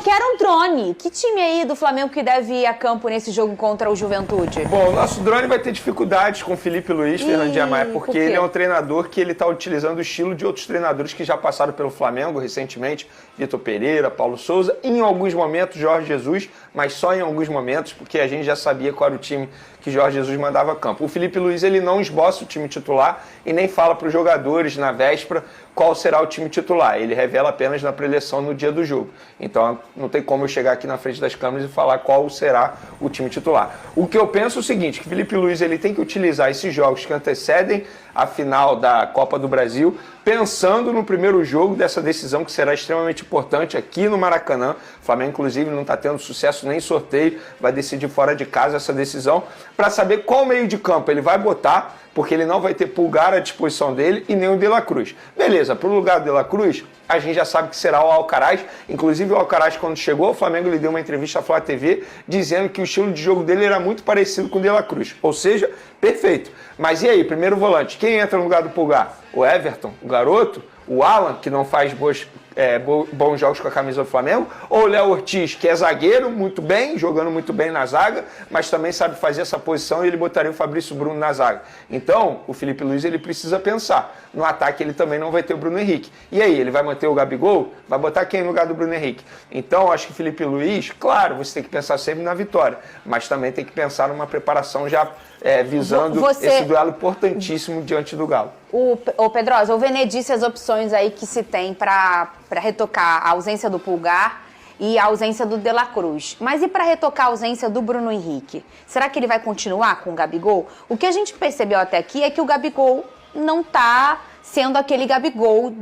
quero um drone. Que time aí do Flamengo que deve ir a campo nesse jogo contra o Juventude? Bom, o nosso drone vai ter dificuldades com o Felipe Luiz, Fernandinha Maia, porque ele é um treinador que ele está utilizando o estilo de outros treinadores que já passaram pelo Flamengo recentemente, Vitor Pereira, Paulo Souza, em alguns momentos Jorge Jesus, mas só em alguns momentos, porque a gente já sabia qual era o time que Jorge Jesus mandava a campo. O Felipe Luiz ele não esboça o time titular e nem fala para os jogadores na véspera qual será o time titular. Ele revela apenas na preleção no dia do jogo. Então não tem como eu chegar aqui na frente das câmeras e falar qual será o time titular. O que eu penso é o seguinte, que o Felipe Luiz ele tem que utilizar esses jogos que antecedem a final da Copa do Brasil, pensando no primeiro jogo dessa decisão que será extremamente importante aqui no Maracanã. O Flamengo, inclusive, não está tendo sucesso nem sorteio, vai decidir fora de casa essa decisão, para saber qual meio de campo ele vai botar, porque ele não vai ter Pulgar à disposição dele e nem o De La Cruz. Beleza, para o lugar do De La Cruz, a gente já sabe que será o Alcaraz. Inclusive o Alcaraz, quando chegou ao Flamengo, ele deu uma entrevista à Flá TV dizendo que o estilo de jogo dele era muito parecido com o De La Cruz. Ou seja, perfeito. Mas e aí, primeiro volante, quem entra no lugar do Pulgar? O Everton, o garoto? O Alan, que não faz bons jogos com a camisa do Flamengo, ou o Léo Ortiz, que é zagueiro, muito bem, jogando muito bem na zaga, mas também sabe fazer essa posição e ele botaria o Fabrício Bruno na zaga. Então, o Felipe Luiz ele precisa pensar. No ataque ele também não vai ter o Bruno Henrique. E aí, ele vai manter o Gabigol? Vai botar quem no lugar do Bruno Henrique? Então, acho que o Felipe Luiz, claro, você tem que pensar sempre na vitória, mas também tem que pensar numa preparação já visando esse duelo importantíssimo diante do Galo. O Pedrosa, o Vene disse as opções aí que se tem para retocar a ausência do Pulgar e a ausência do De La Cruz. Mas e para retocar a ausência do Bruno Henrique? Será que ele vai continuar com o Gabigol? O que a gente percebeu até aqui é que o Gabigol não está sendo aquele Gabigol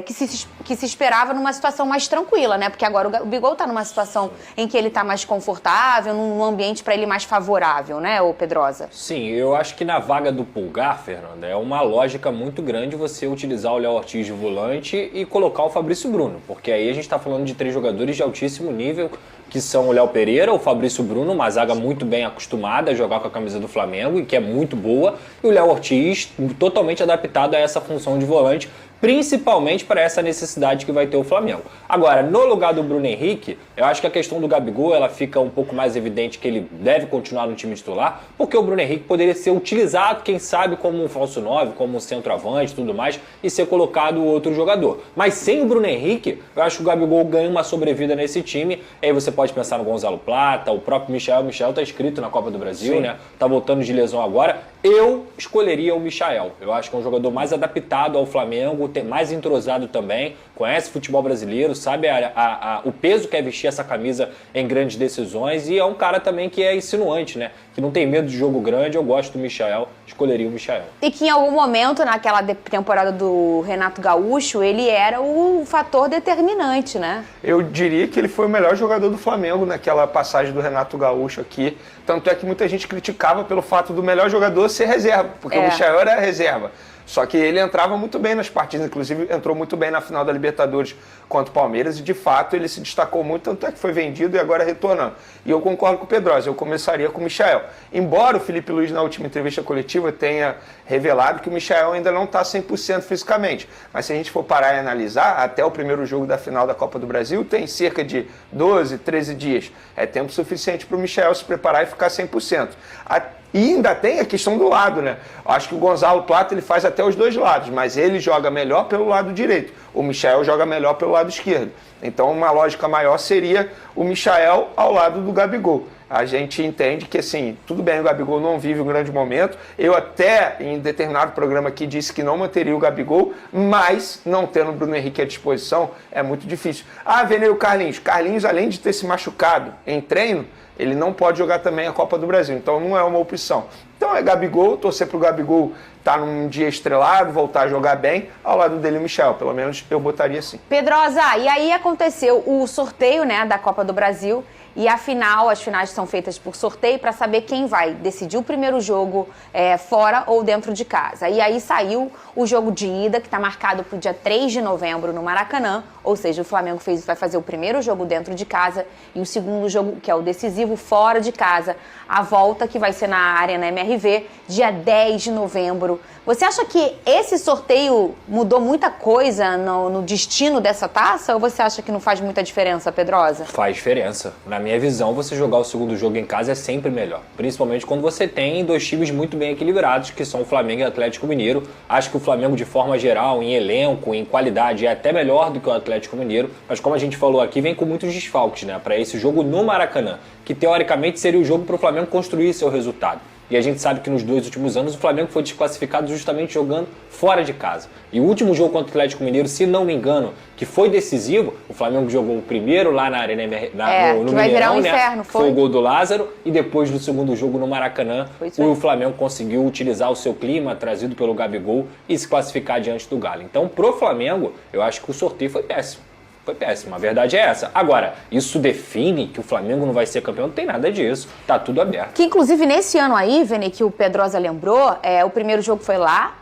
que se esperava numa situação mais tranquila, né? Porque agora o Gabigol está numa situação em que ele está mais confortável, num ambiente para ele mais favorável, né, ô Pedrosa? Sim, eu acho que na vaga do Pulgar, Fernanda, é uma lógica muito grande você utilizar o Léo Ortiz de volante e colocar o Fabrício Bruno, porque aí a gente está falando de 3 jogadores de altíssimo nível, que são o Léo Pereira, o Fabrício Bruno, uma zaga muito bem acostumada a jogar com a camisa do Flamengo e que é muito boa, e o Léo Ortiz totalmente adaptado a essa função de volante, principalmente para essa necessidade que vai ter o Flamengo. Agora, no lugar do Bruno Henrique, eu acho que a questão do Gabigol ela fica um pouco mais evidente que ele deve continuar no time titular, porque o Bruno Henrique poderia ser utilizado, quem sabe, como um falso 9, como um centroavante e tudo mais, e ser colocado outro jogador. Mas sem o Bruno Henrique, eu acho que o Gabigol ganha uma sobrevida nesse time. Aí você pode pensar no Gonzalo Plata, o próprio Michael. O Michael tá inscrito na Copa do Brasil, né? Tá voltando de lesão agora. Eu escolheria o Michael. Eu acho que é um jogador mais adaptado ao Flamengo, mais entrosado também, conhece futebol brasileiro, sabe o peso que é vestir essa camisa em grandes decisões e é um cara também que é insinuante, né? Que não tem medo de jogo grande. Eu gosto do Michael, escolheria o Michael. E que em algum momento, naquela temporada do Renato Gaúcho, ele era o fator determinante, né? Eu diria que ele foi o melhor jogador do Flamengo naquela passagem do Renato Gaúcho aqui. Tanto é que muita gente criticava pelo fato do melhor jogador ser reserva, porque o Michael era reserva. Só que ele entrava muito bem nas partidas, inclusive entrou muito bem na final da Libertadores contra o Palmeiras e de fato ele se destacou muito, tanto é que foi vendido e agora retornando. E eu concordo com o Pedrosa, eu começaria com o Michael. Embora o Felipe Luiz na última entrevista coletiva tenha revelado que o Michael ainda não está 100% fisicamente, mas se a gente for parar e analisar, até o primeiro jogo da final da Copa do Brasil tem cerca de 12, 13 dias. É tempo suficiente para o Michael se preparar e ficar 100%. E ainda tem a questão do lado, né? Acho que o Gonzalo Plata ele faz até os dois lados, mas ele joga melhor pelo lado direito. O Michael joga melhor pelo lado esquerdo. Então uma lógica maior seria o Michael ao lado do Gabigol. A gente entende que, assim, tudo bem, o Gabigol não vive um grande momento. Eu até, em determinado programa aqui, disse que não manteria o Gabigol, mas não tendo o Bruno Henrique à disposição é muito difícil. Veio o Carlinhos. Carlinhos, além de ter se machucado em treino, ele não pode jogar também a Copa do Brasil, então não é uma opção. Então é Gabigol, torcer pro Gabigol estar num dia estrelado, voltar a jogar bem, ao lado dele o Michael, pelo menos eu botaria assim. Pedrosa, e aí aconteceu o sorteio, né, da Copa do Brasil, E a final, as finais são feitas por sorteio para saber quem vai decidir o primeiro jogo fora ou dentro de casa. E aí saiu o jogo de ida, que está marcado para o dia 3 de novembro no Maracanã, ou seja, o Flamengo vai fazer o primeiro jogo dentro de casa e o segundo jogo, que é o decisivo, fora de casa. A volta, que vai ser na Arena MRV, dia 10 de novembro. Você acha que esse sorteio mudou muita coisa no destino dessa taça, ou você acha que não faz muita diferença, Pedrosa? Faz diferença. Na minha visão, você jogar o segundo jogo em casa é sempre melhor. Principalmente quando você tem dois times muito bem equilibrados, que são o Flamengo e o Atlético Mineiro. Acho que o Flamengo, de forma geral, em elenco, em qualidade, é até melhor do que o Atlético Mineiro. Mas como a gente falou aqui, vem com muitos desfalques, né? Para esse jogo no Maracanã, que teoricamente seria o jogo para o Flamengo construir seu resultado. E a gente sabe que nos 2 últimos anos o Flamengo foi desclassificado justamente jogando fora de casa. E o último jogo contra o Atlético Mineiro, se não me engano, que foi decisivo, o Flamengo jogou o primeiro lá na Arena no que vai virar Mineirão, um inferno, né? Foi o gol do Lázaro, e depois do segundo jogo no Maracanã, o Flamengo conseguiu utilizar o seu clima trazido pelo Gabigol e se classificar diante do Galo. Então, pro Flamengo, eu acho que o sorteio foi péssimo. Foi péssimo, a verdade é essa. Agora, isso define que o Flamengo não vai ser campeão? Não tem nada disso, tá tudo aberto. Que inclusive nesse ano aí, Vene, que o Pedrosa lembrou, o primeiro jogo foi lá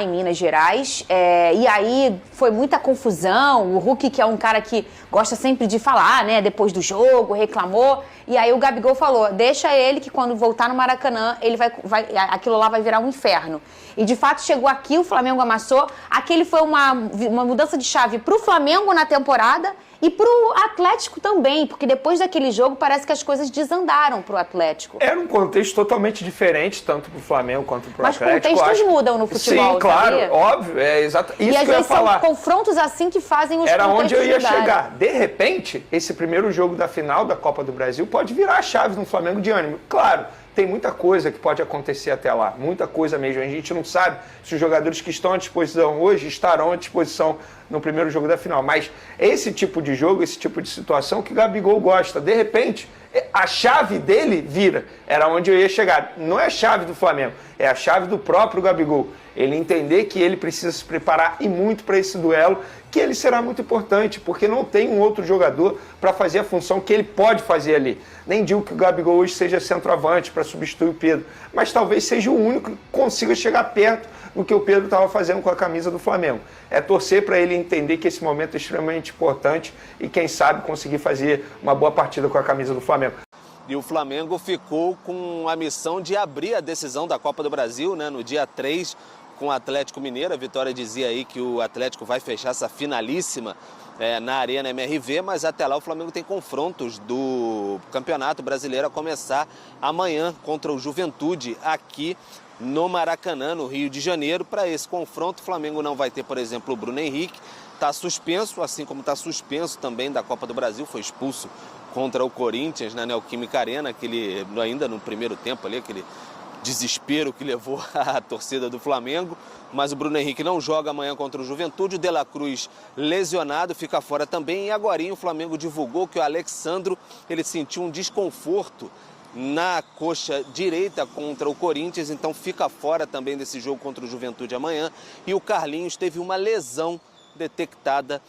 em Minas Gerais, e aí foi muita confusão. O Hulk, que é um cara que gosta sempre de falar, né, depois do jogo, reclamou, e aí o Gabigol falou, deixa ele que quando voltar no Maracanã, ele aquilo lá vai virar um inferno. E de fato chegou aqui, o Flamengo amassou. Aquele foi uma mudança de chave pro Flamengo na temporada e pro Atlético também, porque depois daquele jogo parece que as coisas desandaram pro Atlético. Era um contexto totalmente diferente, tanto pro Flamengo quanto pro Atlético. Mas contextos mudam no futebol, sim, claro, sabia? óbvio, é exato. Isso e às que eu ia vezes falar. São confrontos assim que fazem os Era contextos onde eu ia mudarem. chegar. De repente, esse primeiro jogo da final da Copa do Brasil pode virar a chave no Flamengo de ânimo. Claro, tem muita coisa que pode acontecer até lá, muita coisa mesmo. A gente não sabe se os jogadores que estão à disposição hoje estarão à disposição no primeiro jogo da final. Mas esse tipo de jogo, esse tipo de situação que o Gabigol gosta, de repente, a chave dele vira. Era onde eu ia chegar. Não é a chave do Flamengo, é a chave do próprio Gabigol. Ele entender que ele precisa se preparar e muito para esse duelo, que ele será muito importante, porque não tem um outro jogador para fazer a função que ele pode fazer ali. Nem digo que o Gabigol hoje seja centroavante para substituir o Pedro, mas talvez seja o único que consiga chegar perto do que o Pedro estava fazendo com a camisa do Flamengo. É torcer para ele entender que esse momento é extremamente importante e quem sabe conseguir fazer uma boa partida com a camisa do Flamengo. E o Flamengo ficou com a missão de abrir a decisão da Copa do Brasil, né, no dia 3, com o Atlético Mineiro. A Vitória dizia aí que o Atlético vai fechar essa finalíssima na Arena MRV, mas até lá o Flamengo tem confrontos do Campeonato Brasileiro a começar amanhã contra o Juventude aqui no Maracanã, no Rio de Janeiro. Para esse confronto, o Flamengo não vai ter, por exemplo, o Bruno Henrique, está suspenso, assim como está suspenso também da Copa do Brasil, foi expulso contra o Corinthians na Neoquímica Arena, ainda no primeiro tempo ali, aquele desespero que levou a torcida do Flamengo. Mas o Bruno Henrique não joga amanhã contra o Juventude, o De La Cruz lesionado, fica fora também. E agorinha o Flamengo divulgou que o Alexandro, ele sentiu um desconforto na coxa direita contra o Corinthians, então fica fora também desse jogo contra o Juventude amanhã. E o Carlinhos teve uma lesão detectada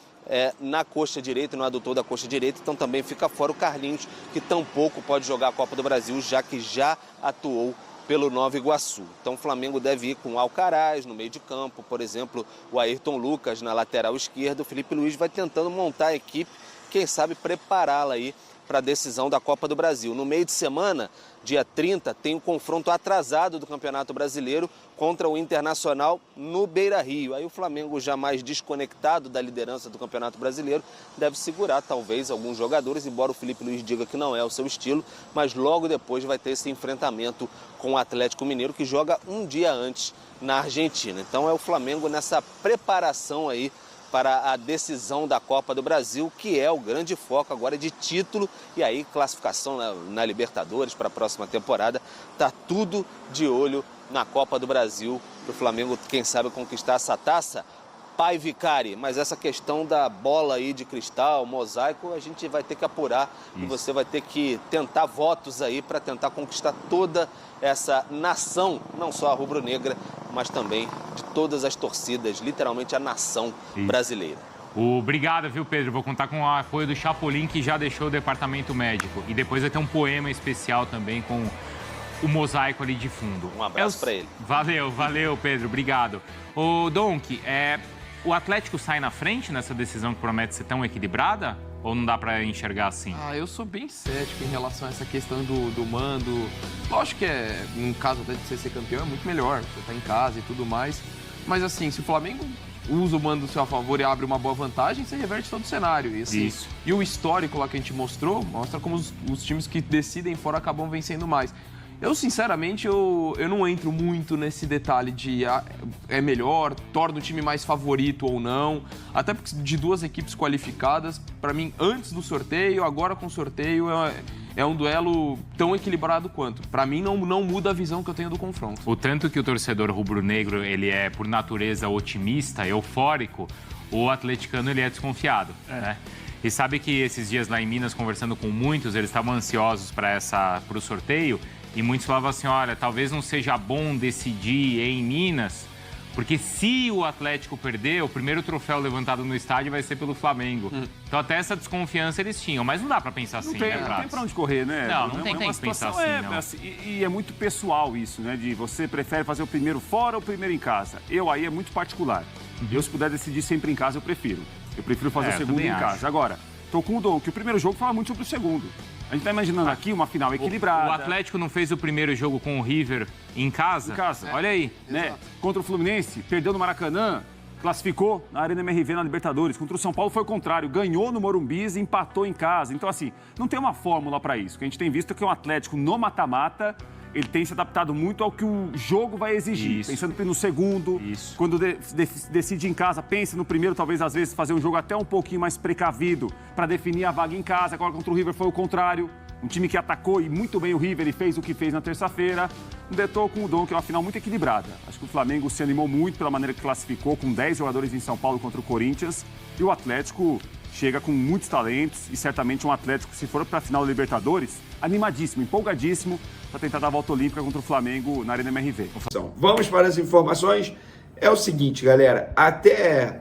na coxa direita, no adutor da coxa direita, então também fica fora o Carlinhos, que tampouco pode jogar a Copa do Brasil, já que já atuou pelo Nova Iguaçu. Então o Flamengo deve ir com o Alcaraz no meio de campo, por exemplo, o Ayrton Lucas na lateral esquerda. O Felipe Luiz vai tentando montar a equipe, quem sabe prepará-la aí para a decisão da Copa do Brasil. No meio de semana, dia 30, tem um confronto atrasado do Campeonato Brasileiro contra o Internacional no Beira-Rio. Aí o Flamengo, já mais desconectado da liderança do Campeonato Brasileiro, deve segurar talvez alguns jogadores, embora o Felipe Luiz diga que não é o seu estilo, mas logo depois vai ter esse enfrentamento com o Atlético Mineiro, que joga um dia antes na Argentina. Então é o Flamengo nessa preparação aí para a decisão da Copa do Brasil, que é o grande foco agora de título, e aí classificação na Libertadores para a próxima temporada. Tá tudo de olho na Copa do Brasil, para o Flamengo, quem sabe, conquistar essa taça. Pai Vicari, mas essa questão da bola aí de cristal, mosaico, a gente vai ter que apurar. Isso. E você vai ter que tentar votos aí para tentar conquistar toda essa nação, não só a rubro-negra, mas também de todas as torcidas, literalmente a nação brasileira. Obrigado, viu, Pedro? Vou contar com o apoio do Chapolin, que já deixou o departamento médico. E depois vai ter um poema especial também com o mosaico ali de fundo. Um abraço para ele. Valeu, Pedro. Obrigado. Ô, Donk, o Atlético sai na frente nessa decisão que promete ser tão equilibrada? Ou não dá pra enxergar assim? Eu sou bem cético em relação a essa questão do mando. Lógico que no caso até de você ser campeão, é muito melhor. Você tá em casa e tudo mais. Mas assim, se o Flamengo usa o mando do seu favor e abre uma boa vantagem, você reverte todo o cenário. E, assim, Isso. E o histórico lá que a gente mostrou, mostra como os times que decidem fora acabam vencendo mais. Eu, sinceramente, eu não entro muito nesse detalhe de é melhor, torna o time mais favorito ou não. Até porque de duas equipes qualificadas, para mim, antes do sorteio, agora com o sorteio, é um duelo tão equilibrado quanto. Para mim, não muda a visão que eu tenho do confronto. O tanto que o torcedor rubro-negro, ele é, por natureza, otimista, eufórico, o atleticano, ele é desconfiado, né? E sabe que esses dias lá em Minas, conversando com muitos, eles estavam ansiosos para o sorteio, e muitos falavam assim, olha, talvez não seja bom decidir em Minas, porque se o Atlético perder, o primeiro troféu levantado no estádio vai ser pelo Flamengo. Então até essa desconfiança eles tinham, mas não dá pra pensar assim, né, Não Prats? tem pra onde correr, né? Não tem que pensar assim, não. E é muito pessoal isso, né? De você prefere fazer o primeiro fora ou o primeiro em casa. Aí é muito particular. Eu, se puder decidir sempre em casa, eu prefiro. Eu prefiro fazer o segundo em casa. Agora, tô com o Dom, que o primeiro jogo fala muito sobre o segundo. A gente tá imaginando aqui uma final equilibrada. O Atlético não fez o primeiro jogo com o River em casa? Em casa. Olha aí. Né? Contra o Fluminense, perdeu no Maracanã, classificou na Arena MRV na Libertadores. Contra o São Paulo foi o contrário, ganhou no Morumbi e empatou em casa. Então, assim, não tem uma fórmula para isso. O que a gente tem visto é que o Atlético no mata-mata, ele tem se adaptado muito ao que o jogo vai exigir. Isso. Pensando no segundo, Isso. quando decide em casa, pense no primeiro, talvez às vezes fazer um jogo até um pouquinho mais precavido para definir a vaga em casa. Agora contra o River foi o contrário. Um time que atacou e muito bem o River e fez o que fez na terça-feira. Detou com o Dom, que é uma final muito equilibrada. Acho que o Flamengo se animou muito pela maneira que classificou, com 10 jogadores em São Paulo contra o Corinthians. E o Atlético chega com muitos talentos e certamente um Atlético, se for para a final da Libertadores, animadíssimo, empolgadíssimo para tentar dar a volta olímpica contra o Flamengo na Arena MRV. Vamos para as informações. É o seguinte, galera,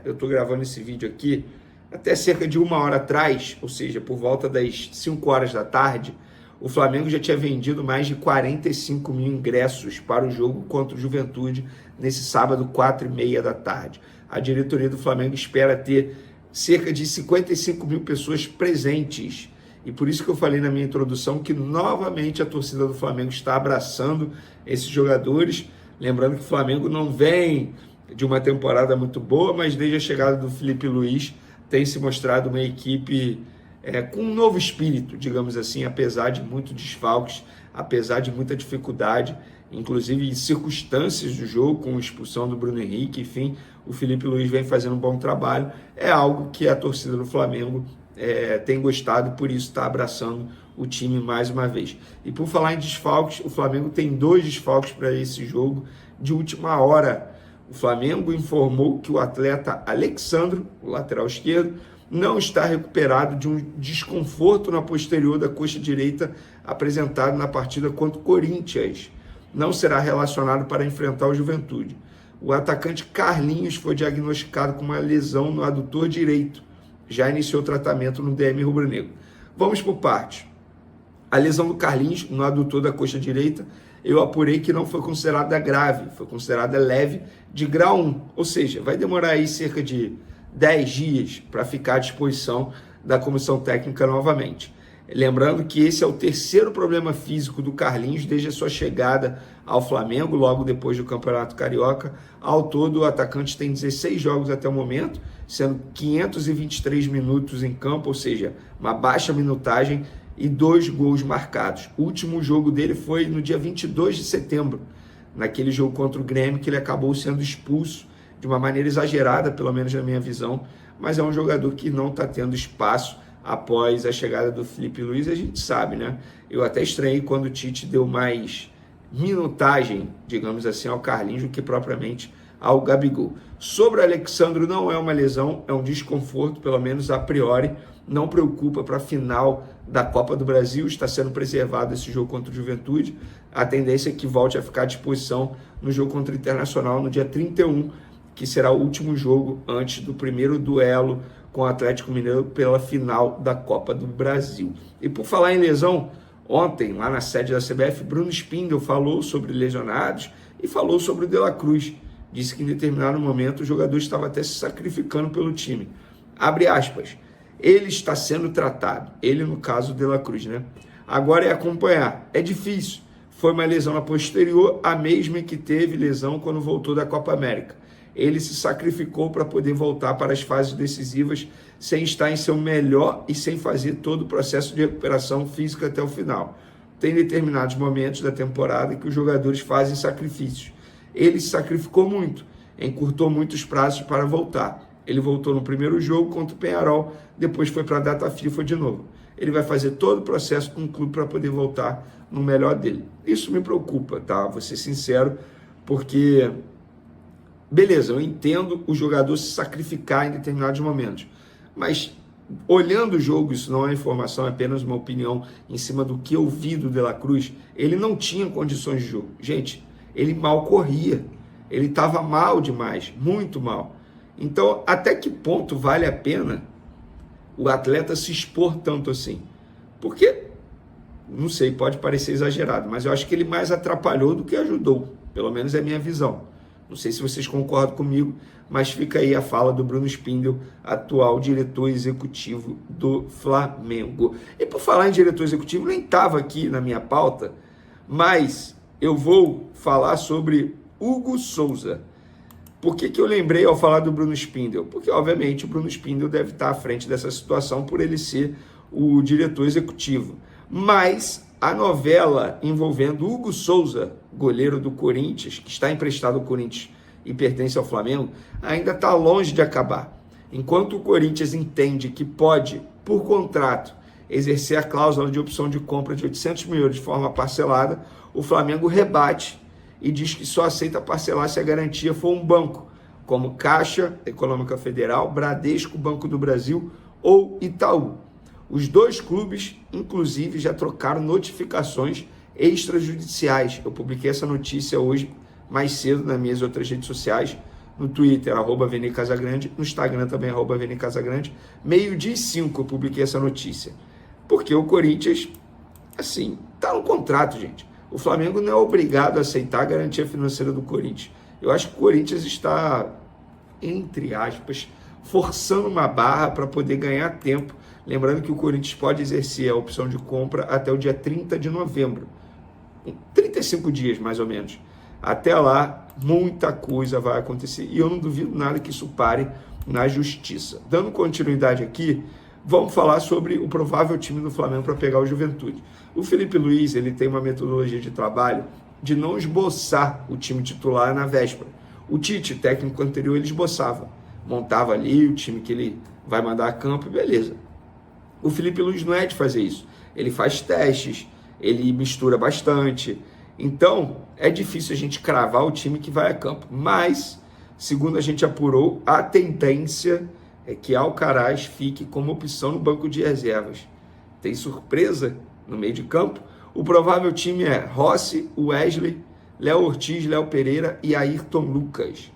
eu tô gravando esse vídeo aqui, até cerca de 1 hora atrás, ou seja, por volta das 5 horas da tarde, o Flamengo já tinha vendido mais de 45 mil ingressos para o jogo contra o Juventude nesse sábado, 4h30 da tarde. A diretoria do Flamengo espera ter cerca de 55 mil pessoas presentes. E por isso que eu falei na minha introdução que novamente a torcida do Flamengo está abraçando esses jogadores. Lembrando que o Flamengo não vem de uma temporada muito boa, mas desde a chegada do Felipe Luiz tem se mostrado uma equipe com um novo espírito, digamos assim, apesar de muitos desfalques, apesar de muita dificuldade, inclusive em circunstâncias do jogo, com a expulsão do Bruno Henrique, enfim, o Felipe Luiz vem fazendo um bom trabalho. É algo que a torcida do Flamengo tem gostado, por isso está abraçando o time mais uma vez. E por falar em desfalques, o Flamengo tem 2 desfalques para esse jogo de última hora. O Flamengo informou que o atleta Alexandro, o lateral esquerdo, não está recuperado de um desconforto na posterior da coxa direita apresentado na partida contra o Corinthians. Não será relacionado para enfrentar o Juventude. O atacante Carlinhos foi diagnosticado com uma lesão no adutor direito. Já iniciou tratamento no DM rubro-negro. Vamos por partes. A lesão do Carlinhos no adutor da coxa direita, eu apurei que não foi considerada grave, foi considerada leve de grau 1. Ou seja, vai demorar aí cerca de 10 dias para ficar à disposição da comissão técnica novamente. Lembrando que esse é o 3º problema físico do Carlinhos desde a sua chegada ao Flamengo, logo depois do Campeonato Carioca. Ao todo, o atacante tem 16 jogos até o momento, sendo 523 minutos em campo, ou seja, uma baixa minutagem e 2 gols marcados. O último jogo dele foi no dia 22 de setembro, naquele jogo contra o Grêmio, que ele acabou sendo expulso de uma maneira exagerada, pelo menos na minha visão, mas é um jogador que não está tendo espaço após a chegada do Felipe Luiz. A gente sabe, né? Eu até estranhei quando o Tite deu mais minutagem, digamos assim, ao Carlinhos do que propriamente ao Gabigol. Sobre o Alexandro, não é uma lesão, é um desconforto, pelo menos a priori, não preocupa para a final da Copa do Brasil, está sendo preservado esse jogo contra o Juventude. A tendência é que volte a ficar à disposição no jogo contra o Internacional no dia 31, que será o último jogo antes do primeiro duelo com o Atlético Mineiro pela final da Copa do Brasil. E por falar em lesão, ontem, lá na sede da CBF, Bruno Spindel falou sobre lesionados e falou sobre o De La Cruz. Disse que em determinado momento o jogador estava até se sacrificando pelo time. Abre aspas. Ele está sendo tratado. Ele, no caso, De La Cruz, né? Agora é acompanhar. É difícil. Foi uma lesão na posterior, a mesma que teve lesão quando voltou da Copa América. Ele se sacrificou para poder voltar para as fases decisivas sem estar em seu melhor e sem fazer todo o processo de recuperação física até o final. Tem determinados momentos da temporada que os jogadores fazem sacrifícios. Ele se sacrificou muito, encurtou muitos prazos para voltar. Ele voltou no primeiro jogo contra o Peñarol, depois foi para a data FIFA de novo. Ele vai fazer todo o processo com o clube para poder voltar no melhor dele. Isso me preocupa, tá? Vou ser sincero, porque... beleza, eu entendo o jogador se sacrificar em determinados momentos, mas olhando o jogo, isso não é informação, é apenas uma opinião em cima do que eu vi do De La Cruz, ele não tinha condições de jogo. Gente, ele mal corria, ele estava mal demais, muito mal. Então, até que ponto vale a pena o atleta se expor tanto assim? Porque, não sei, pode parecer exagerado, mas eu acho que ele mais atrapalhou do que ajudou, pelo menos é a minha visão. Não sei se vocês concordam comigo, mas fica aí a fala do Bruno Spindel, atual diretor executivo do Flamengo. E por falar em diretor executivo, nem estava aqui na minha pauta, mas eu vou falar sobre Hugo Souza. Por que eu lembrei ao falar do Bruno Spindel? Porque, obviamente, o Bruno Spindel deve estar à frente dessa situação por ele ser o diretor executivo. Mas a novela envolvendo Hugo Souza, goleiro do Corinthians, que está emprestado ao Corinthians e pertence ao Flamengo, ainda está longe de acabar. Enquanto o Corinthians entende que pode, por contrato, exercer a cláusula de opção de compra de 800 milhões de forma parcelada, o Flamengo rebate e diz que só aceita parcelar se a garantia for um banco, como Caixa Econômica Federal, Bradesco, Banco do Brasil ou Itaú. Os dois clubes, inclusive, já trocaram notificações extrajudiciais. Eu publiquei essa notícia hoje, mais cedo, nas minhas outras redes sociais, no Twitter, @VeniCasagrande, no Instagram também, @VeniCasagrande. 12h05 eu publiquei essa notícia. Porque o Corinthians, assim, tá no contrato, gente. O Flamengo não é obrigado a aceitar a garantia financeira do Corinthians. Eu acho que o Corinthians está, entre aspas, forçando uma barra para poder ganhar tempo. Lembrando que o Corinthians pode exercer a opção de compra até o dia 30 de novembro. Em 35 dias, mais ou menos. Até lá, muita coisa vai acontecer. E eu não duvido nada que isso pare na justiça. Dando continuidade aqui, vamos falar sobre o provável time do Flamengo para pegar o Juventude. O Felipe Luiz, ele tem uma metodologia de trabalho de não esboçar o time titular na véspera. O Tite, técnico anterior, ele esboçava. Montava ali o time que ele vai mandar a campo e beleza. O Felipe Luiz não é de fazer isso. Ele faz testes, ele mistura bastante. Então, é difícil a gente cravar o time que vai a campo. Mas, segundo a gente apurou, a tendência é que Alcaraz fique como opção no banco de reservas. Tem surpresa no meio de campo? O provável time é Rossi, Wesley, Léo Ortiz, Léo Pereira e Ayrton Lucas.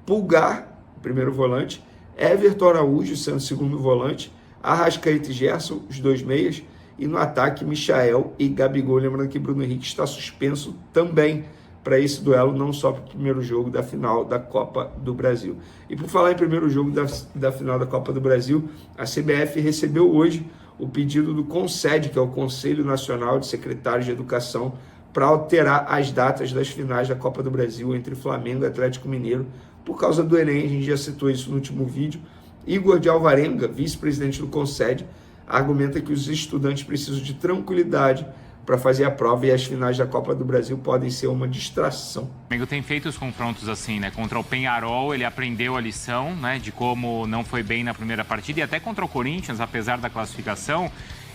Pulgar, primeiro volante, Everton Araújo sendo segundo volante, Arrascaeta e Gerson, os dois meias, e no ataque Michael e Gabigol, lembrando que Bruno Henrique está suspenso também para esse duelo, não só para o primeiro jogo da final da Copa do Brasil. E por falar em primeiro jogo da final da Copa do Brasil, a CBF recebeu hoje o pedido do CONSED, que é o Conselho Nacional de Secretários de Educação, para alterar as datas das finais da Copa do Brasil entre Flamengo e Atlético Mineiro, por causa do Enem. A gente já citou isso no último vídeo. Igor de Alvarenga, vice-presidente do CONSED, argumenta que os estudantes precisam de tranquilidade para fazer a prova e as finais da Copa do Brasil podem ser uma distração. O Flamengo tem feito os confrontos assim, né? Contra o Peñarol, ele aprendeu a lição, né? De como não foi bem na primeira partida, e até contra o Corinthians, apesar da classificação,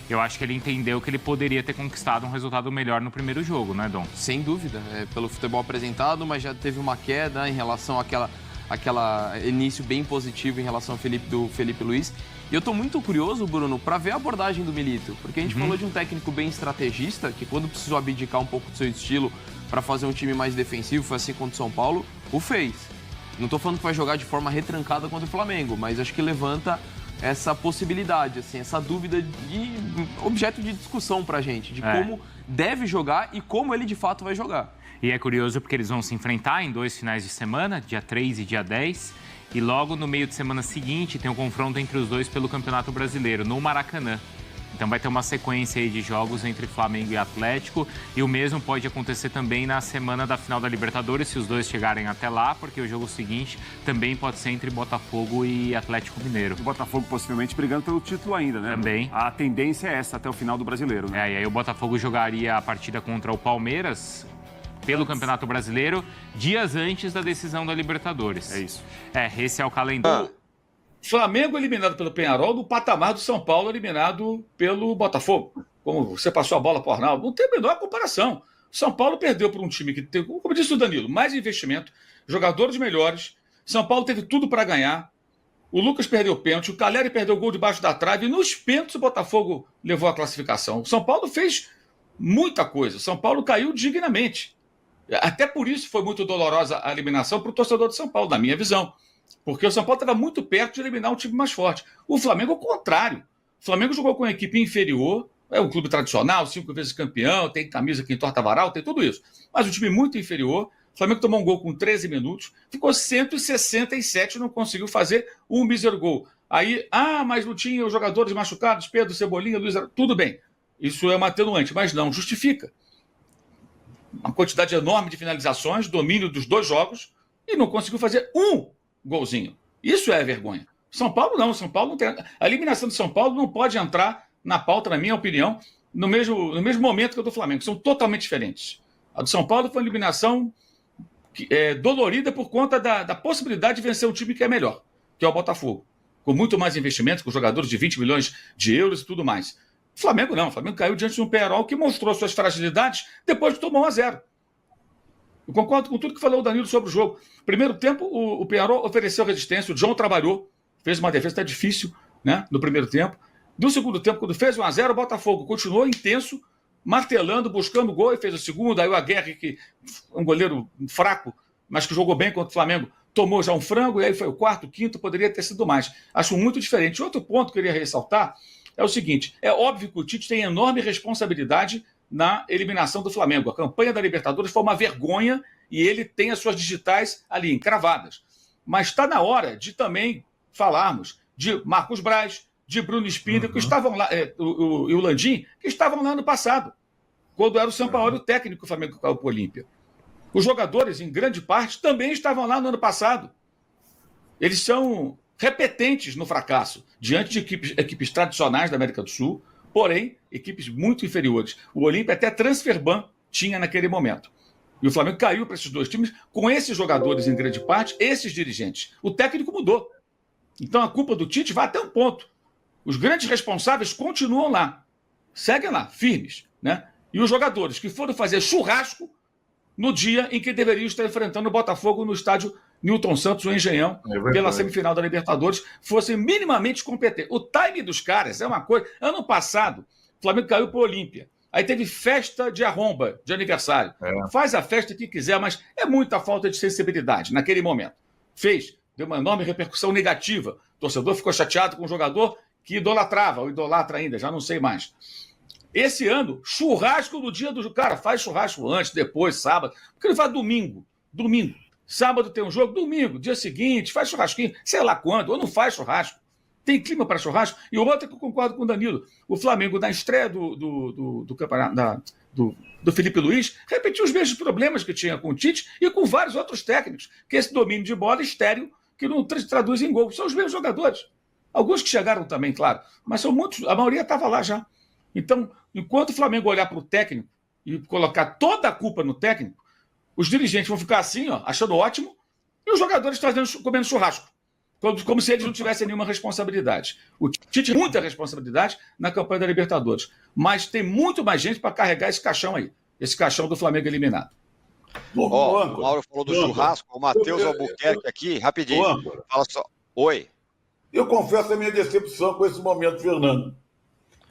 eu acho que ele entendeu que ele poderia ter conquistado um resultado melhor no primeiro jogo, né, Dom? Sem dúvida, pelo futebol apresentado, mas já teve uma queda em relação àquela início bem positivo em relação ao do Felipe Luiz. E eu estou muito curioso, Bruno, para ver a abordagem do Milito, porque a gente falou de um técnico bem estrategista, que quando precisou abdicar um pouco do seu estilo para fazer um time mais defensivo, foi assim contra o São Paulo, o fez. Não estou falando que vai jogar de forma retrancada contra o Flamengo, mas acho que levanta essa possibilidade, assim, essa dúvida de objeto de discussão pra gente, de como deve jogar e como ele de fato vai jogar. E é curioso porque eles vão se enfrentar em 2 finais de semana, dia 3 e dia 10. E logo no meio de semana seguinte tem um confronto entre os dois pelo Campeonato Brasileiro, no Maracanã. Então vai ter uma sequência aí de jogos entre Flamengo e Atlético. E o mesmo pode acontecer também na semana da final da Libertadores, se os dois chegarem até lá, porque o jogo seguinte também pode ser entre Botafogo e Atlético Mineiro. O Botafogo possivelmente brigando pelo título ainda, né? Também. A tendência é essa até o final do Brasileiro, né? E aí o Botafogo jogaria a partida contra o Palmeiras pelo Campeonato Brasileiro dias antes da decisão da Libertadores. É isso. Esse é o calendário. Flamengo eliminado pelo Peñarol no patamar do São Paulo eliminado pelo Botafogo. Como você passou a bola para o Arnaldo, não tem a menor comparação. São Paulo perdeu para um time que teve, como disse o Danilo, mais investimento, jogadores melhores. São Paulo teve tudo para ganhar. O Lucas perdeu o pênalti, o Caleri perdeu o gol debaixo da trave e nos pênaltis o Botafogo levou a classificação. O São Paulo fez muita coisa. O São Paulo caiu dignamente. Até por isso foi muito dolorosa a eliminação para o torcedor de São Paulo, na minha visão. Porque o São Paulo estava muito perto de eliminar um time mais forte. O Flamengo, ao contrário. O Flamengo jogou com uma equipe inferior, é um clube tradicional, 5 vezes campeão, tem camisa que entorta varal, tem tudo isso. Mas um time muito inferior. O Flamengo tomou um gol com 13 minutos, ficou 167 e não conseguiu fazer um mísero gol. Aí, mas não tinha os jogadores machucados, Pedro, Cebolinha, Luiz... Tudo bem, isso é uma atenuante, mas não justifica. Uma quantidade enorme de finalizações, domínio dos 2 jogos, e não conseguiu fazer um golzinho. Isso é vergonha. São Paulo não. São Paulo não tem... A eliminação de São Paulo não pode entrar na pauta, na minha opinião, no mesmo momento que a do Flamengo. São totalmente diferentes. A do São Paulo foi uma eliminação dolorida por conta da possibilidade de vencer um time que é melhor, que é o Botafogo. Com muito mais investimento, com jogadores de 20 milhões de euros e tudo mais. O Flamengo não. O Flamengo caiu diante de um Peñarol que mostrou suas fragilidades depois de tomar 1-0. Eu concordo com tudo que falou o Danilo sobre o jogo. Primeiro tempo, o Peñarol ofereceu resistência, o John trabalhou, fez uma defesa até difícil, né, no primeiro tempo. No segundo tempo, quando fez 1-0, o Botafogo continuou intenso, martelando, buscando gol, e fez o segundo. Aí o Aguirre, que um goleiro fraco, mas que jogou bem contra o Flamengo, tomou já um frango, e aí foi o quarto, quinto, poderia ter sido mais. Acho muito diferente. Outro ponto que eu queria ressaltar é o seguinte: é óbvio que o Tite tem enorme responsabilidade na eliminação do Flamengo. A campanha da Libertadores foi uma vergonha e ele tem as suas digitais ali encravadas. Mas está na hora de também falarmos de Marcos Braz, de Bruno Spindler, que estavam lá, e o Landim, que estavam lá no passado, quando era o Sampaoli o técnico que o Flamengo caiu para o Olímpia. Os jogadores, em grande parte, também estavam lá no ano passado. Eles são repetentes no fracasso, diante de equipes tradicionais da América do Sul, porém, equipes muito inferiores. O Olímpia até transferban tinha naquele momento. E o Flamengo caiu para esses 2 times com esses jogadores, em grande parte, esses dirigentes. O técnico mudou. Então a culpa do Tite vai até um ponto. Os grandes responsáveis continuam lá. Seguem lá, firmes, né? E os jogadores que foram fazer churrasco no dia em que deveriam estar enfrentando o Botafogo no estádio Newton Santos, o Engenhão, pela semifinal da Libertadores, fossem minimamente competentes. O time dos caras é uma coisa... Ano passado, o Flamengo caiu para o Olímpia. Aí teve festa de arromba, de aniversário. Faz a festa que quiser, mas é muita falta de sensibilidade naquele momento. Fez, deu uma enorme repercussão negativa. O torcedor ficou chateado com o jogador que idolatrava, ou idolatra ainda, já não sei mais. Esse ano, churrasco no dia do... Cara, faz churrasco antes, depois, sábado. Porque ele faz domingo. Sábado tem um jogo, domingo, dia seguinte, faz churrasquinho, sei lá quando, ou não faz churrasco. Tem clima para churrasco. E outra que eu concordo com o Danilo. O Flamengo, na estreia do campeonato do Felipe Luiz, repetiu os mesmos problemas que tinha com o Tite e com vários outros técnicos. Que esse domínio de bola estéril, que não traduz em gol. São os mesmos jogadores. Alguns que chegaram também, claro. Mas são muitos, a maioria estava lá já. Então, enquanto o Flamengo olhar para o técnico e colocar toda a culpa no técnico, os dirigentes vão ficar assim, ó, achando ótimo, e os jogadores comendo churrasco. Como se eles não tivessem nenhuma responsabilidade. O Tite tem muita responsabilidade na campanha da Libertadores. Mas tem muito mais gente para carregar esse caixão aí. Esse caixão do Flamengo eliminado. O Mauro falou do churrasco. O Matheus Albuquerque aqui, rapidinho. Fala só. Oi. Eu confesso a minha decepção com esse momento, Fernando.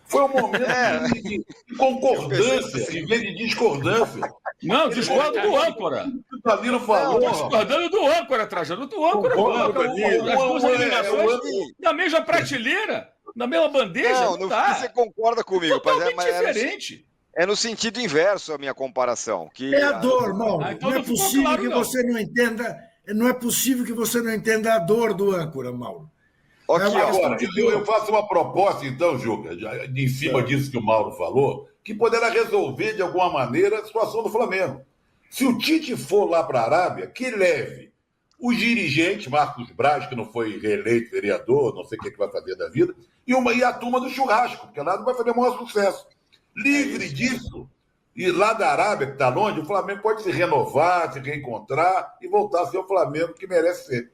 Foi um momento de concordância, em vez de discordância. Não, discordo do âncora. o Danilo falou. Estou discordando do âncora, Trajano. Do âncora, as duas eliminações na mesma prateleira, na mesma bandeja. Não dá. você concorda comigo. Totalmente diferente. É no sentido inverso a minha comparação. Que É a dor, Mauro. então não é não ficou possível claro, que não. você não entenda. Não é possível que você não entenda a dor do âncora, Mauro. Ok, Agora, eu faço uma proposta, então, Juca, em cima disso que o Mauro falou, que poderá resolver, de alguma maneira, a situação do Flamengo. Se o Tite for lá para a Arábia, que leve os dirigentes, Marcos Braz, que não foi reeleito vereador, não sei o que vai fazer da vida, e a turma do churrasco, porque lá não vai fazer o maior sucesso. Livre disso, e lá da Arábia, que está longe, o Flamengo pode se renovar, se reencontrar e voltar a ser o Flamengo que merece ser.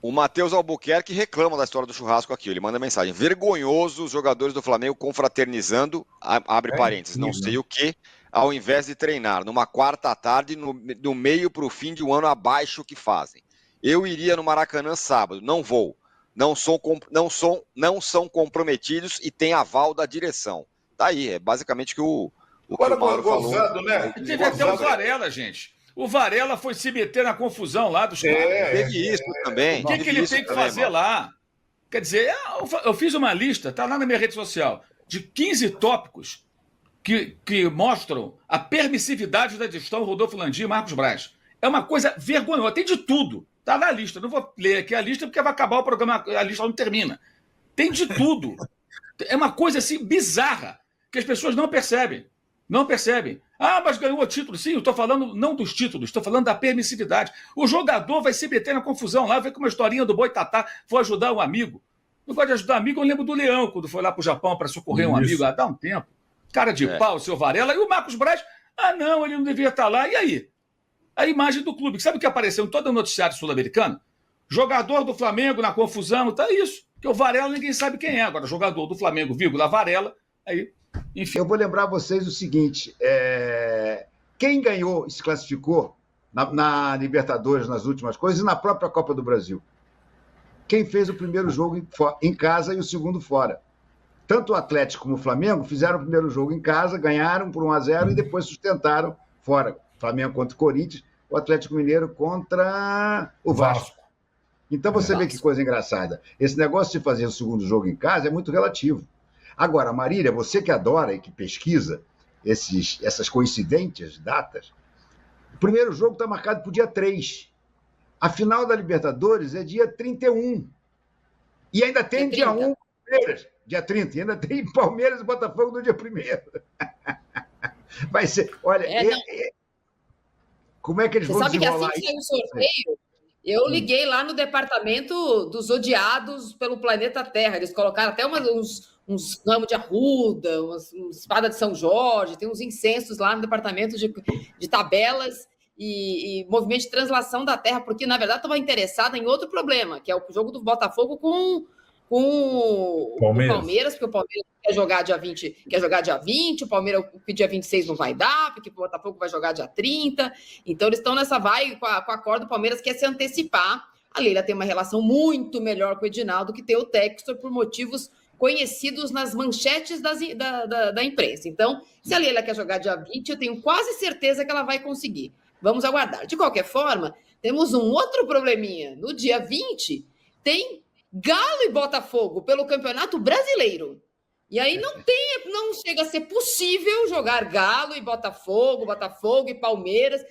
O Matheus Albuquerque reclama da história do churrasco aqui. Ele manda mensagem. Vergonhoso os jogadores do Flamengo confraternizando, abre parênteses, não sei o que, ao invés de treinar numa quarta tarde, do meio para o fim de um ano abaixo que fazem. Eu iria no Maracanã sábado, não vou. Não são comprometidos e tem aval da direção. Tá aí, é basicamente o que o Mauro falou. Né? Teve até o Varela, gente. O Varela foi se meter na confusão lá dos caras. Teve isso também. O que ele tem que fazer lá? Quer dizer, eu fiz uma lista, tá lá na minha rede social, de 15 tópicos que mostram a permissividade da gestão Rodolfo Landim e Marcos Braz. É uma coisa vergonhosa, tem de tudo. Tá na lista. Não vou ler aqui a lista porque vai acabar o programa, a lista não termina. Tem de tudo. É uma coisa assim bizarra que as pessoas não percebem. Não percebem. Ah, mas ganhou o título. Sim, eu estou falando não dos títulos, estou falando da permissividade. O jogador vai se meter na confusão lá, ver como uma historinha do Boitatá foi ajudar um amigo. Não gosta de ajudar um amigo, eu lembro do Leão, quando foi lá para o Japão para socorrer um amigo. Dá um tempo. Cara de pau, o seu Varela. E o Marcos Braz, não, ele não devia estar lá. E aí? A imagem do clube. Sabe o que apareceu em todo o noticiário sul-americano? Jogador do Flamengo na confusão, tá isso. Porque o Varela ninguém sabe quem é. Agora, jogador do Flamengo, vírgula, Varela, aí, enfim. Eu vou lembrar a vocês o seguinte, quem ganhou e se classificou na Libertadores, nas últimas coisas, e na própria Copa do Brasil? Quem fez o primeiro jogo em casa e o segundo fora? Tanto o Atlético como o Flamengo fizeram o primeiro jogo em casa, ganharam por 1-0 e depois sustentaram fora. Flamengo contra o Corinthians, o Atlético Mineiro contra o Vasco. Então você vê que coisa engraçada. Esse negócio de fazer o segundo jogo em casa é muito relativo. Agora, Marília, você que adora e que pesquisa essas coincidentes datas, o primeiro jogo está marcado para o dia 3. A final da Libertadores é dia 31. E ainda tem dia 1, Palmeiras, dia 30. E ainda tem Palmeiras e Botafogo no dia 1º. Vai ser... Olha... Como é que eles vão desenrolar isso? Você sabe que assim que saiu o sorteio, eu liguei lá no departamento dos odiados pelo planeta Terra. Eles colocaram até uns ramos de arruda, umas espada de São Jorge, tem uns incensos lá no departamento de tabelas e movimento de translação da Terra, porque, na verdade, estava interessada em outro problema, que é o jogo do Botafogo com o Palmeiras, porque o Palmeiras quer jogar dia 20, o Palmeiras dia 26 não vai dar, porque o Botafogo vai jogar dia 30. Então, eles estão nessa vibe com a corda, o Palmeiras quer se antecipar. A Leila tem uma relação muito melhor com o Edinaldo que tem o Textor por motivos conhecidos nas manchetes da imprensa. Então, se a Leila quer jogar dia 20, eu tenho quase certeza que ela vai conseguir. Vamos aguardar. De qualquer forma, temos um outro probleminha. No dia 20, tem Galo e Botafogo pelo Campeonato Brasileiro. E aí não chega a ser possível jogar Galo e Botafogo e Palmeiras.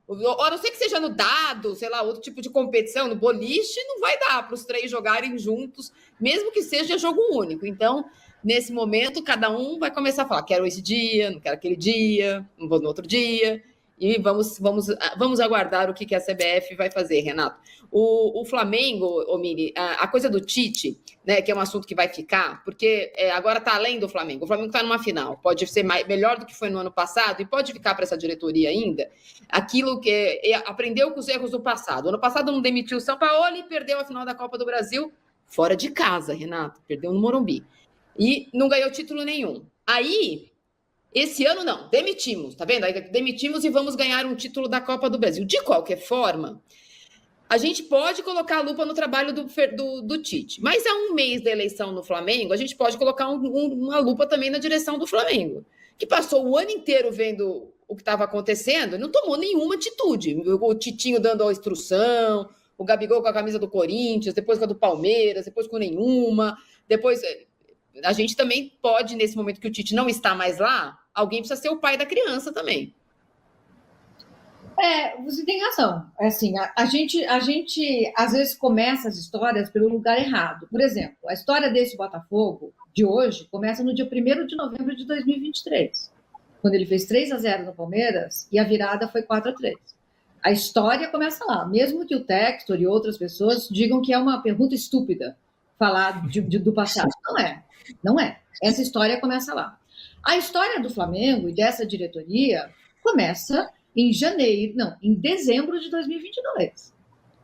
A não ser que seja no dado, sei lá, outro tipo de competição, no boliche, não vai dar para os três jogarem juntos, mesmo que seja jogo único. Então, nesse momento, cada um vai começar a falar, quero esse dia, não quero aquele dia, não vou no outro dia. E vamos aguardar o que a CBF vai fazer, Renato. O Flamengo, Mini, a coisa do Tite, né, que é um assunto que vai ficar, porque agora está além do Flamengo. O Flamengo está numa final, pode ser melhor do que foi no ano passado e pode ficar para essa diretoria ainda. Aquilo que aprendeu com os erros do passado. Ano passado não demitiu o São Paulo e perdeu a final da Copa do Brasil fora de casa, Renato. Perdeu no Morumbi. E não ganhou título nenhum. Aí... Esse ano não, demitimos, tá vendo? Aí demitimos e vamos ganhar um título da Copa do Brasil. De qualquer forma, a gente pode colocar a lupa no trabalho do Tite. Mas há um mês da eleição no Flamengo, a gente pode colocar uma lupa também na direção do Flamengo, que passou o ano inteiro vendo o que estava acontecendo, ele não tomou nenhuma atitude. O Titinho dando a instrução, o Gabigol com a camisa do Corinthians, depois com a do Palmeiras, depois com nenhuma, depois... A gente também pode, nesse momento que o Tite não está mais lá, alguém precisa ser o pai da criança também. Você tem razão. Assim, a gente às vezes começa as histórias pelo lugar errado. Por exemplo, a história desse Botafogo de hoje começa no dia 1º de novembro de 2023, quando ele fez 3-0 no Palmeiras e a virada foi 4-3. A história começa lá, mesmo que o Textor e outras pessoas digam que é uma pergunta estúpida falar do passado. Não é. Essa história começa lá. A história do Flamengo e dessa diretoria começa em dezembro de 2022,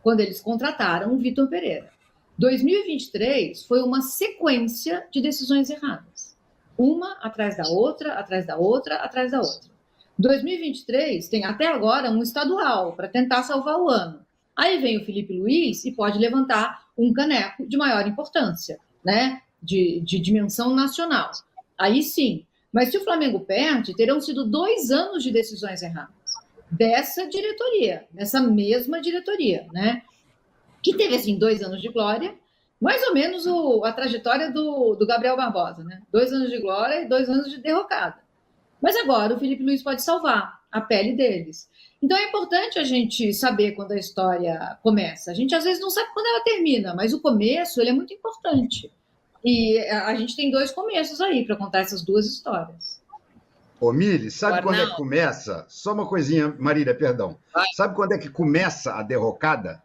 quando eles contrataram o Vitor Pereira. 2023 foi uma sequência de decisões erradas. Uma atrás da outra, atrás da outra, atrás da outra. 2023 tem até agora um estadual para tentar salvar o ano. Aí vem o Felipe Luiz e pode levantar um caneco de maior importância, né? De dimensão nacional. Aí sim. Mas se o Flamengo perde, terão sido 2 anos de decisões erradas dessa diretoria, dessa mesma diretoria, né? Que teve, assim, 2 anos de glória, mais ou menos a trajetória do Gabriel Barbosa, né? 2 anos de glória e 2 anos de derrocada. Mas agora o Felipe Luiz pode salvar a pele deles. Então é importante a gente saber quando a história começa. A gente às vezes não sabe quando ela termina, mas o começo ele é muito importante. E a gente tem 2 começos aí para contar essas 2 histórias. Ô, Mili, sabe quando é que começa? Só uma coisinha, Marília, perdão. Sabe quando é que começa a derrocada?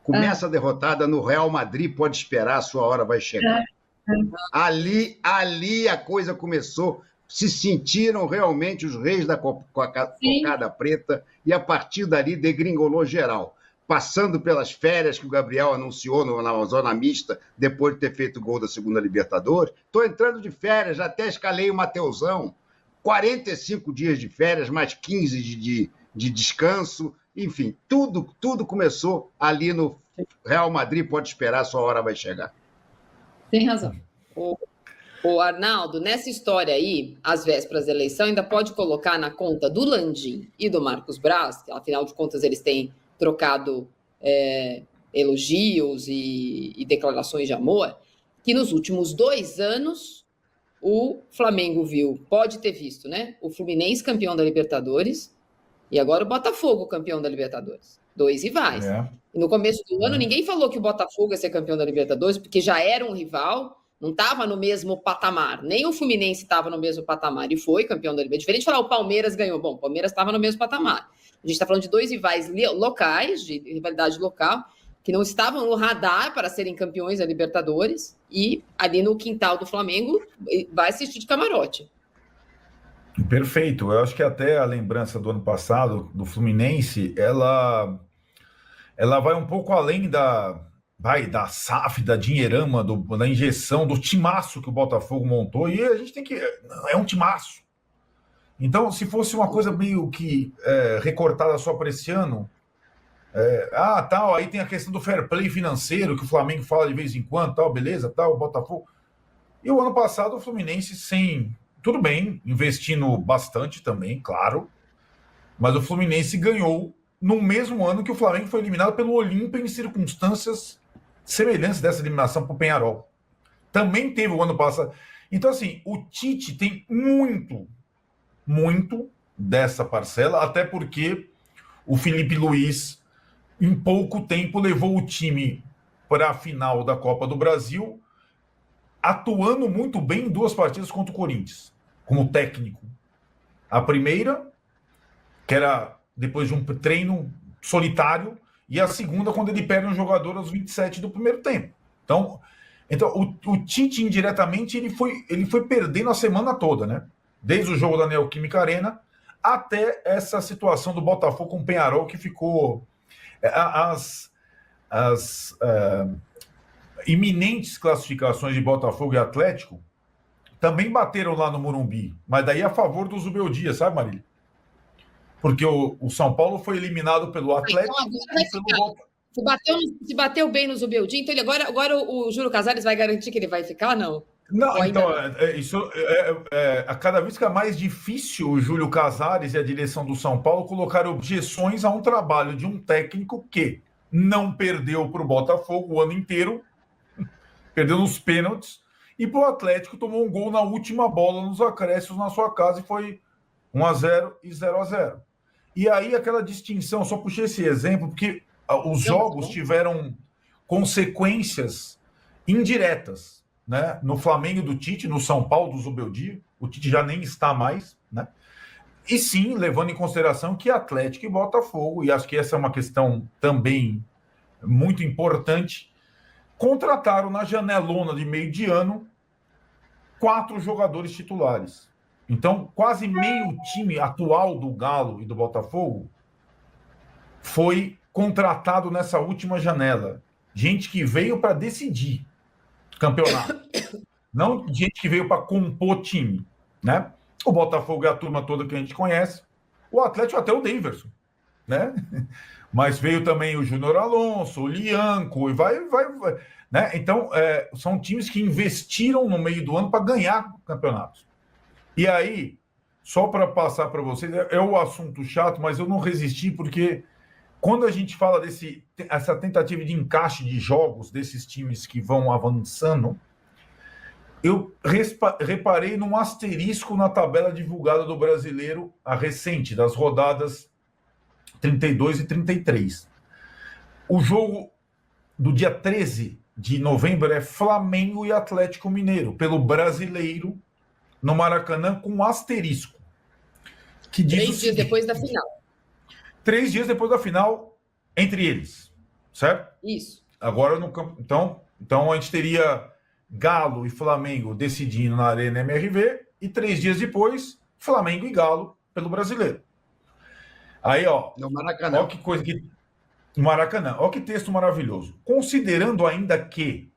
Começa a derrotada no Real Madrid, pode esperar, a sua hora vai chegar. Ali a coisa começou, se sentiram realmente os reis da cocada preta e a partir dali degringolou geral. Passando pelas férias que o Gabriel anunciou na zona mista, depois de ter feito o gol da segunda Libertadores. Estou entrando de férias, já até escalei o Mateusão. 45 dias de férias, mais 15 de descanso. Enfim, tudo começou ali no Real Madrid, pode esperar, sua hora vai chegar. Tem razão. O Arnaldo, nessa história aí, às vésperas da eleição, ainda pode colocar na conta do Landim e do Marcos Braz, que, afinal de contas eles têm trocado elogios e declarações de amor, que nos últimos 2 anos o Flamengo pode ter visto, né? O Fluminense campeão da Libertadores e agora o Botafogo campeão da Libertadores. 2 rivais. E no começo do ano ninguém falou que o Botafogo ia ser campeão da Libertadores, porque já era um rival, não estava no mesmo patamar. Nem o Fluminense estava no mesmo patamar e foi campeão da Libertadores. Diferente de falar o Palmeiras ganhou. Bom, o Palmeiras estava no mesmo patamar. A gente está falando de 2 rivais locais, de rivalidade local, que não estavam no radar para serem campeões da Libertadores, e ali no quintal do Flamengo vai assistir de camarote. Perfeito. Eu acho que até a lembrança do ano passado, do Fluminense, ela vai um pouco além da SAF, da dinheirama, da injeção, do timaço que o Botafogo montou, e a gente tem que... É um timaço. Então, se fosse uma coisa meio que recortada só para esse ano, aí tem a questão do fair play financeiro, que o Flamengo fala de vez em quando, tal, beleza, tal, o Botafogo. E o ano passado o Fluminense tudo bem, investindo bastante também, claro, mas o Fluminense ganhou no mesmo ano que o Flamengo foi eliminado pelo Olímpia em circunstâncias semelhantes dessa eliminação para o Peñarol. Também teve o ano passado. Então, assim, o Tite tem muito dessa parcela, até porque o Felipe Luiz, em pouco tempo, levou o time para a final da Copa do Brasil, atuando muito bem em 2 partidas contra o Corinthians, como técnico. A primeira, que era depois de um treino solitário, e a segunda, quando ele perde um jogador aos 27 do primeiro tempo. Então o Tite, indiretamente, ele foi perdendo a semana toda, né? Desde o jogo da Neoquímica Arena até essa situação do Botafogo com o Peñarol, que ficou... As iminentes classificações de Botafogo e Atlético também bateram lá no Morumbi, mas daí a favor do Zubeldia, sabe, Marília? Porque o São Paulo foi eliminado pelo Atlético Se bateu bem no Zubeldia, então agora o Júlio Casares vai garantir que ele vai ficar, não? Não, então, cada vez fica mais difícil o Júlio Casares e a direção do São Paulo colocar objeções a um trabalho de um técnico que não perdeu para o Botafogo o ano inteiro, perdeu nos pênaltis, e para o Atlético tomou um gol na última bola nos acréscimos na sua casa e foi 1-0 e 0-0. E aí aquela distinção, só puxei esse exemplo, porque os jogos tiveram consequências indiretas, né? No Flamengo do Tite, no São Paulo do Zubeldia, o Tite já nem está mais, né? E sim, levando em consideração que Atlético e Botafogo, e acho que essa é uma questão também muito importante, contrataram na janelona de meio de ano 4 jogadores titulares. Então, quase meio time atual do Galo e do Botafogo foi contratado nessa última janela. Gente que veio para decidir campeonato. Não gente que veio para compor time, né? O Botafogo é a turma toda que a gente conhece. O Atlético até o Daverson, né? Mas veio também o Júnior Alonso, o Lianco, e vai, né? Então, são times que investiram no meio do ano para ganhar campeonatos. E aí, só para passar para vocês, é um assunto chato, mas eu não resisti, porque quando a gente fala essa tentativa de encaixe de jogos desses times que vão avançando, eu reparei num asterisco na tabela divulgada do Brasileiro, a recente, das rodadas 32 e 33. O jogo do dia 13 de novembro é Flamengo e Atlético Mineiro, pelo Brasileiro, no Maracanã, com um asterisco. Que diz 3 dias depois da final. 3 dias depois da final, entre eles, certo? Isso. Agora no campo. Então a gente teria Galo e Flamengo decidindo na Arena MRV, e 3 dias depois, Flamengo e Galo pelo Brasileiro. Aí, ó. No Maracanã. Ó que coisa que. No Maracanã. Ó que texto maravilhoso. Considerando ainda que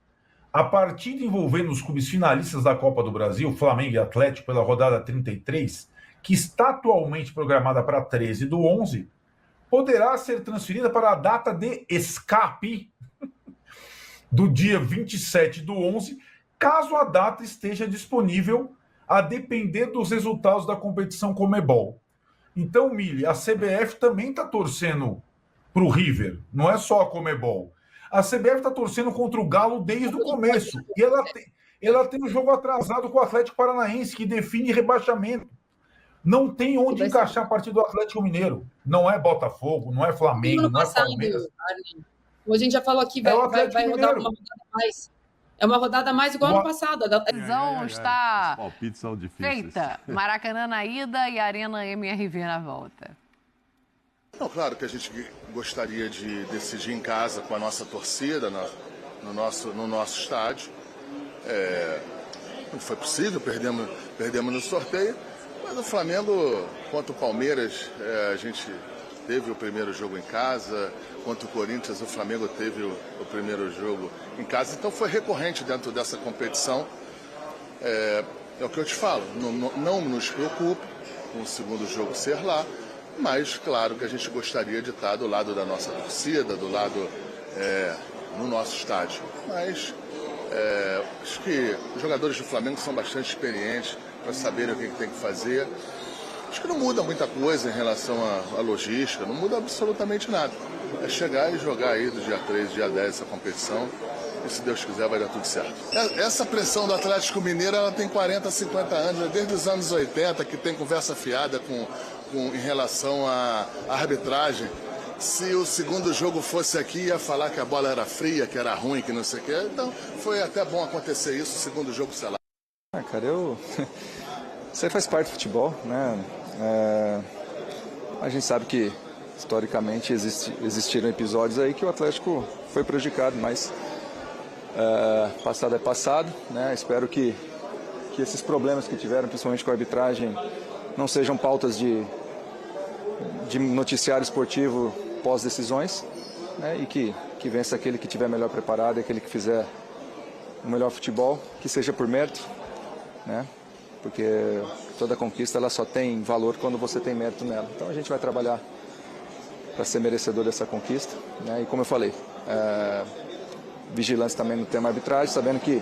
a partida envolvendo os clubes finalistas da Copa do Brasil, Flamengo e Atlético, pela rodada 33, que está atualmente programada para 13 do 11, poderá ser transferida para a data de escape do dia 27 do 11, caso a data esteja disponível, a depender dos resultados da competição Conmebol. Então, Mili, a CBF também está torcendo para o River, não é só a Conmebol. A CBF está torcendo contra o Galo desde o começo. E ela tem um jogo atrasado com o Atlético Paranaense, que define rebaixamento. Não tem onde encaixar a partida do Atlético Mineiro. Não é Botafogo, não é Flamengo, não é Palmeiras. Como a gente já falou aqui, vai rodar uma rodada mais. É uma rodada mais igual ano passado. A decisão está Os palpites são difíceis. feita. Maracanã na ida e Arena MRV na volta. Não, claro que a gente gostaria de decidir em casa com a nossa torcida, no nosso estádio. Não foi possível, perdemos no sorteio. Mas o Flamengo, contra o Palmeiras, a gente teve o primeiro jogo em casa. Contra o Corinthians, o Flamengo teve o primeiro jogo em casa. Então foi recorrente dentro dessa competição. É o que eu te falo, não nos preocupe com o segundo jogo ser lá. Mas, claro, que a gente gostaria de estar do lado da nossa torcida, do lado no nosso estádio. Mas acho que os jogadores do Flamengo são bastante experientes para saberem o que tem que fazer. Acho que não muda muita coisa em relação à logística, não muda absolutamente nada. É chegar e jogar aí do dia 3, dia 10 essa competição. E se Deus quiser vai dar tudo certo. Essa pressão do Atlético Mineiro, ela tem 40, 50 anos, desde os anos 80, que tem conversa fiada em relação à arbitragem. Se o segundo jogo fosse aqui, ia falar que a bola era fria, que era ruim, que não sei o quê. Então, foi até bom acontecer isso, o segundo jogo, sei lá. Cara, isso aí faz parte do futebol, né? A gente sabe que, historicamente, existiram episódios aí que o Atlético foi prejudicado, mas passado é passado, né? Espero que esses problemas que tiveram, principalmente com a arbitragem, não sejam pautas de noticiário esportivo pós-decisões, né? E que vença aquele que estiver melhor preparado, aquele que fizer o melhor futebol, que seja por mérito, né? Porque toda conquista ela só tem valor quando você tem mérito nela. Então a gente vai trabalhar para ser merecedor dessa conquista, né? E como eu falei, vigilância também no tema arbitragem, sabendo que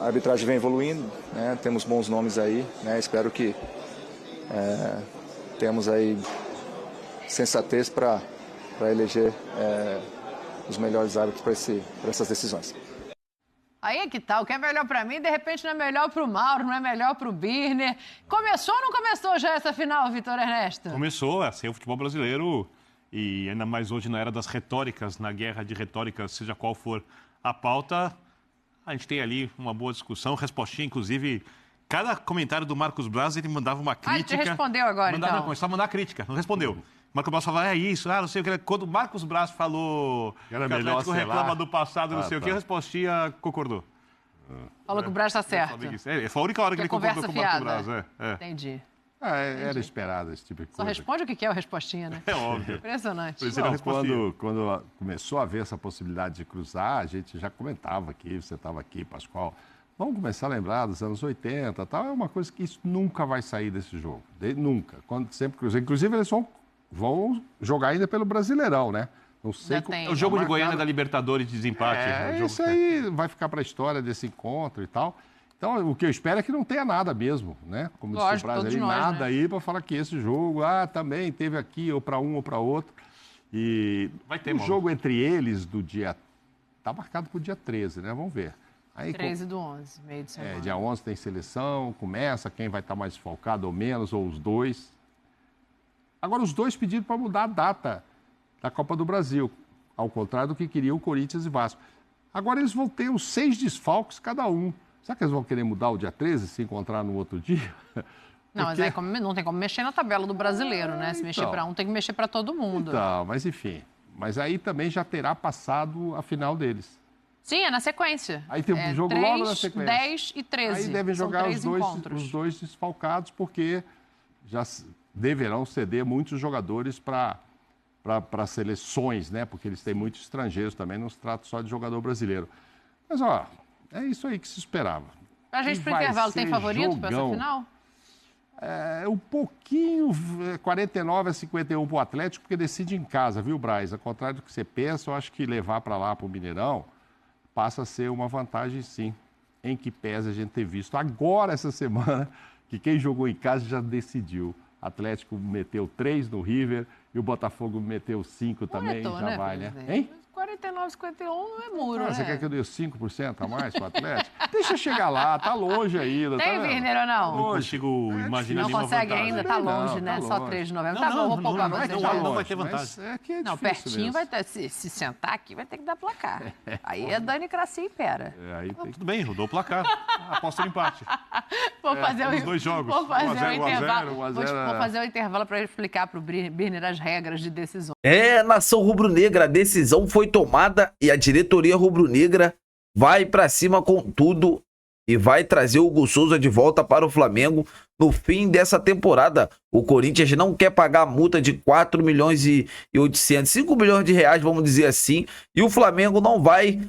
a arbitragem vem evoluindo, né? Temos bons nomes aí, né? Espero que temos aí sensatez para eleger os melhores árbitros para essas decisões. Aí é que tá, o que é melhor pra mim, de repente não é melhor pro Mauro, não é melhor pro Birner. Começou ou não começou já essa final, Vitor Ernesto? Começou, assim, o futebol brasileiro, e ainda mais hoje na era das retóricas, na guerra de retóricas, seja qual for a pauta, a gente tem ali uma boa discussão, respostinha, inclusive, cada comentário do Marcos Braz, ele mandava uma crítica. Ele respondeu agora, então. Não, começou a mandar crítica, não respondeu. Marcos Braz falava, é isso, não sei o que. Quando o Marcos Braz falou que o Atlético reclama do passado, não sei o que, a respostinha concordou. Falou que o Braz está certo. Foi a única hora que ele concordou com o Marcos Braz. Entendi. Era esperado esse tipo de coisa. Só responde o que é o respostinha, né? É óbvio. Impressionante. Quando começou a haver essa possibilidade de cruzar, a gente já comentava aqui, você estava aqui, Pascoal. Vamos começar a lembrar dos anos 80 tal. É uma coisa que isso nunca vai sair desse jogo. Nunca. Quando sempre cruzar. Inclusive, eles vão jogar ainda pelo Brasileirão, né? Não sei como... O jogo de Goiânia da Libertadores de desempate. Isso aí vai ficar para a história desse encontro e tal. Então, o que eu espero é que não tenha nada mesmo, né? Como disse o Brasil, nada aí para falar que esse jogo, também teve aqui, ou para um ou para outro. E vai ter, o jogo entre eles do dia... Está marcado para o dia 13, né? Vamos ver. Aí, 13 do 11, meio de semana. Dia 11 tem seleção, começa, quem vai estar mais desfalcado ou menos, ou os dois. Agora, os dois pediram para mudar a data da Copa do Brasil, ao contrário do que queriam o Corinthians e Vasco. Agora eles vão ter os 6 desfalques cada um. Será que eles vão querer mudar o dia 13 e se encontrar no outro dia? Não, mas não tem como mexer na tabela do brasileiro, né? Se mexer para um, tem que mexer para todo mundo. Então, mas enfim. Mas aí também já terá passado a final deles. Sim, é na sequência. Aí tem um jogo 3, logo na sequência. 10 e 13. Aí devem jogar os dois desfalcados, porque já deverão ceder muitos jogadores para seleções, né? Porque eles têm muitos estrangeiros também, não se trata só de jogador brasileiro. Mas, é isso aí que se esperava. A gente, pro intervalo, tem favorito para essa final? Um pouquinho, 49-51 para o Atlético, porque decide em casa, viu, Braz? Ao contrário do que você pensa, eu acho que levar para lá, para o Mineirão, passa a ser uma vantagem, sim. Em que pese a gente ter visto agora, essa semana, que quem jogou em casa já decidiu. Atlético meteu 3 no River e o Botafogo meteu 5 também, já vai, né? Hein? 49-51 não é muro, né? Você quer que eu dê 5% a mais para o Atlético? Deixa chegar lá, tá longe ainda. Tem, Birner, ou não? Não consigo imaginar nenhuma vantagem. Não consegue ainda, tá longe, né? Só 3 de novembro. Tá bom, vou poupar vocês. Não vai ter vantagem. Não, pertinho vai ter, se sentar aqui vai ter que dar placar. Aí é Dani Cracia e Pera. Tudo bem, eu dou o placar. Aposto no empate. Vou fazer os 2 jogos. Vou fazer o intervalo. Vou fazer o intervalo para explicar para o Birner as regras de decisão. Nação rubro-negra, a decisão foi tomada e a diretoria rubro-negra vai para cima com tudo e vai trazer o Hugo Souza de volta para o Flamengo no fim dessa temporada. O Corinthians não quer pagar a multa de 4 milhões e 800, 5 milhões de reais, vamos dizer assim, e o Flamengo não vai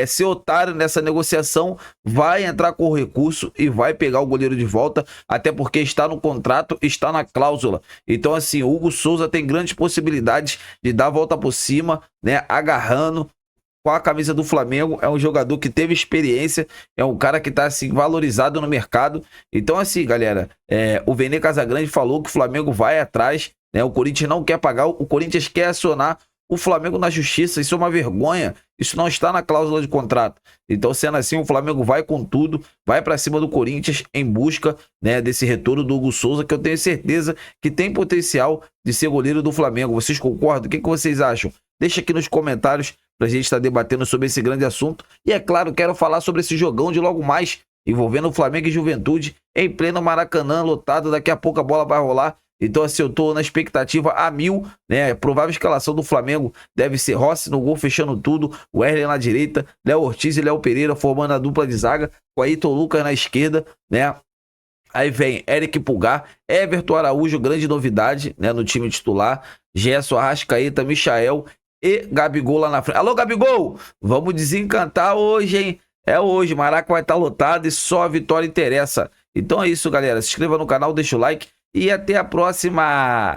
ser otário nessa negociação, vai entrar com o recurso e vai pegar o goleiro de volta, até porque está no contrato, está na cláusula. Então, assim, o Hugo Souza tem grandes possibilidades de dar a volta por cima, né, agarrando com a camisa do Flamengo. É um jogador que teve experiência, é um cara que está assim, valorizado no mercado. Então, assim, galera, o Vene Casagrande falou que o Flamengo vai atrás, né? O Corinthians não quer pagar, o Corinthians quer acionar o Flamengo na justiça. Isso é uma vergonha, isso não está na cláusula de contrato. Então, sendo assim, o Flamengo vai com tudo, vai para cima do Corinthians em busca, né, desse retorno do Hugo Souza, que eu tenho certeza que tem potencial de ser goleiro do Flamengo. Vocês concordam? O que vocês acham? Deixa aqui nos comentários pra gente estar debatendo sobre esse grande assunto. E é claro, quero falar sobre esse jogão de logo mais, envolvendo o Flamengo e Juventude, em pleno Maracanã, lotado. Daqui a pouco a bola vai rolar. Então, assim, eu tô na expectativa a 1000, né? A provável escalação do Flamengo deve ser Rossi no gol, fechando tudo, o Wesley na direita, Léo Ortiz e Léo Pereira formando a dupla de zaga, com Ayrton Lucas na esquerda, né? Aí vem Eric Pulgar, Everton Araújo, grande novidade, né, no time titular, Gerson, Arrascaeta, Michael e Gabigol lá na frente. Alô, Gabigol! Vamos desencantar hoje, hein? É hoje, Maraca vai estar lotado e só a vitória interessa. Então é isso, galera. Se inscreva no canal, deixa o like e até a próxima!